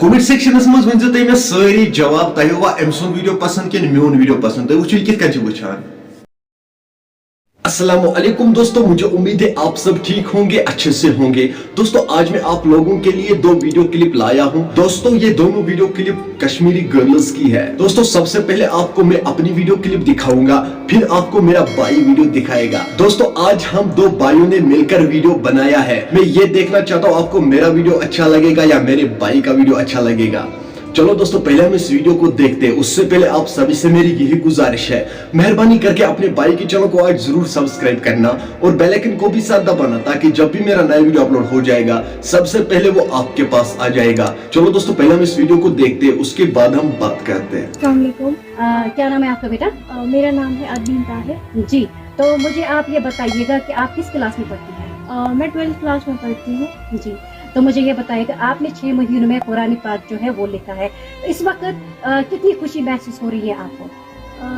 Comment sections मज वंजो तै मे सारी जवाब तै हुआ एम सुन वीडियो पसंद किन म्यून वीडियो पसंद तै वुचु कित कन वुचान। अस्सलामुअलैकुम दोस्तों, मुझे उम्मीद है आप सब ठीक होंगे, अच्छे से होंगे। दोस्तों आज मैं आप लोगों के लिए दो वीडियो क्लिप लाया हूं। दोस्तों ये दोनों वीडियो क्लिप कश्मीरी गर्ल्स की है। दोस्तों सबसे पहले आपको मैं अपनी वीडियो क्लिप दिखाऊंगा, फिर आपको मेरा भाई वीडियो दिखाएगा। दोस्तों आज हम दो भाइयों ने मिलकर वीडियो बनाया है। मैं ये देखना चाहता हूँ आपको मेरा वीडियो अच्छा लगेगा या मेरे भाई का वीडियो अच्छा लगेगा। चलो दोस्तों पहले हम इस वीडियो को देखते हैं। उससे पहले आप सभी से मेरी यही गुजारिश है, मेहरबानी करके अपने भाई के चैनल को आज जरूर सब्सक्राइब करना और बेल आइकन को भी साथ दबाना, ताकि जब भी मेरा नया वीडियो अपलोड हो जाएगा सबसे पहले वो आपके पास आ जाएगा। चलो दोस्तों पहले हम इस वीडियो को देखते हैं, उसके बाद हम बात करते हैं। अस्सलाम वालेकुम। क्या नाम है आपका बेटा? मेरा नाम है अदीन ताहिर जी, तो मुझे आप ये बताइएगा कि आप किस क्लास में पढ़ती हैं? मैं 12th क्लास में पढ़ती हूँ जी, तो मुझे ये बताइएगा आपने 6 महीनों में कुरान पाक जो है वो लिखा है, तो इस वक्त कितनी खुशी महसूस हो रही है आपको?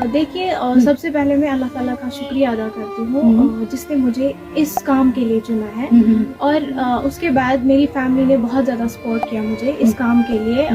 देखिए सबसे पहले मैं अल्लाह ताला का शुक्रिया अदा करती हूँ जिसने मुझे इस काम के लिए चुना है। और उसके बाद मेरी फैमिली ने बहुत ज़्यादा सपोर्ट किया मुझे इस काम के लिए।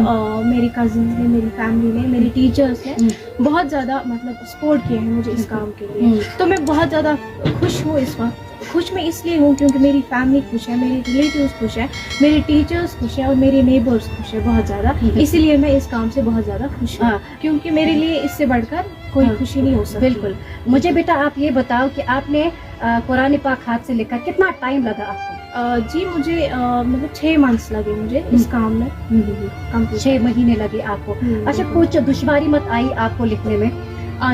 मेरी कजिन ने, मेरी फैमिली ने, मेरी टीचर्स ने बहुत ज़्यादा मतलब सपोर्ट किया है मुझे इस काम के लिए। तो मैं बहुत ज़्यादा खुश हूँ इस वक्त। खुश मैं इसलिए हूँ क्योंकि मेरी फैमिली खुश है, मेरे रिलेटिव्स खुश है, मेरे टीचर्स खुश है और मेरे नेबर्स खुश है बहुत ज़्यादा। इसीलिए मैं इस काम से बहुत ज़्यादा खुश हूँ, क्योंकि मेरे लिए इससे बढ़कर कोई खुशी नहीं हो सकती। बिल्कुल। मुझे बेटा आप ये बताओ कि आपने कुरान पाक हाथ से लिखा, कितना टाइम लगा आपको? जी मुझे मतलब 6 मंथ्स लगे मुझे इस काम में। 6 महीने लगे आपको। अच्छा, कुछ दुश्वारी मत आई आपको लिखने में?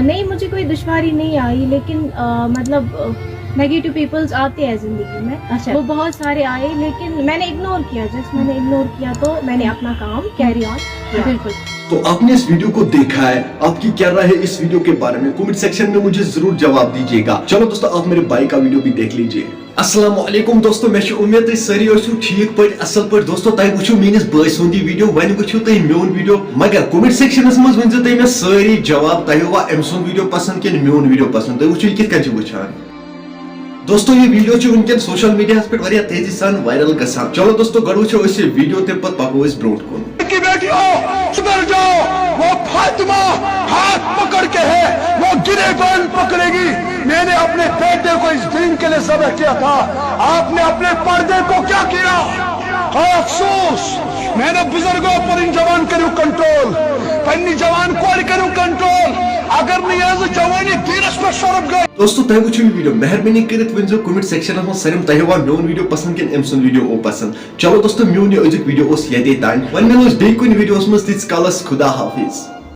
नहीं, मुझे कोई दुश्वारी नहीं आई, लेकिन मतलब नेगेटिव पीपल्स आते हैं जिंदगी में। अच्छा। वो बहुत सारे आए, लेकिन मैंने इग्नोर किया। जस्ट मैंने इग्नोर किया, तो मैंने अपना काम कैरी ऑन किया। बिल्कुल। तो आपने इस वीडियो को देखा है, आपकी क्या राय है इस वीडियो के बारे में? कमेंट सेक्शन में मुझे जरूर जवाब दीजिएगा। चलो दोस्तों आप मेरे भाई का वीडियो भी देख लीजिए। अस्सलामुअलैकुम दोस्तों, मैं उम्मीद है सारी ओसु ठीक पर असल पर। दोस्तों तय वुचु मेनिस भाई सुंदी वीडियो, वन वुचु तय मेन वीडियो, मगर कमेंट सेक्शनस मज वंजो तय मे सारी जवाब तय हुआ एम सुन वीडियो पसंद किन मेन वीडियो पसंद तय वुचु कित कन वुचान। दोस्तों ये वीडियो छु उनके सोशल मीडिया पे वारिया तेजी सान वायरल गसान। चलो दोस्तों गड़ वुचो इस वीडियो ते पत पको इस ब्रोड को की बेटियों सुधर जाओ, वो फातिमा हाथ पकड़ के है, वो गिरेबान पकड़ेगी। मैंने अपने बेटे को इस दिन के लिए सबक किया था, आपने अपने पर्दे को क्या किया? अफसोस, मैंने बुजुर्गों पर इन जवान करू कंट्रोल, पन्नी जवान कोड़ करू कंट्रोल, अगर नहीं है तो जवानी दीरस पर शर्म गई। दोस्तों तय वुचु वीडियो मेहरबानी करित वंजो कमेंट सेक्शन में सरिम तय हुआ मेन वीडियो पसंद किन एम सुन वीडियो ओ पसंद। चलो दोस्तों मेन अजुक वीडियो ओस यते तान, वन मिलोस बे कुन वीडियोस मस तिस कालस खुदा हाफिज।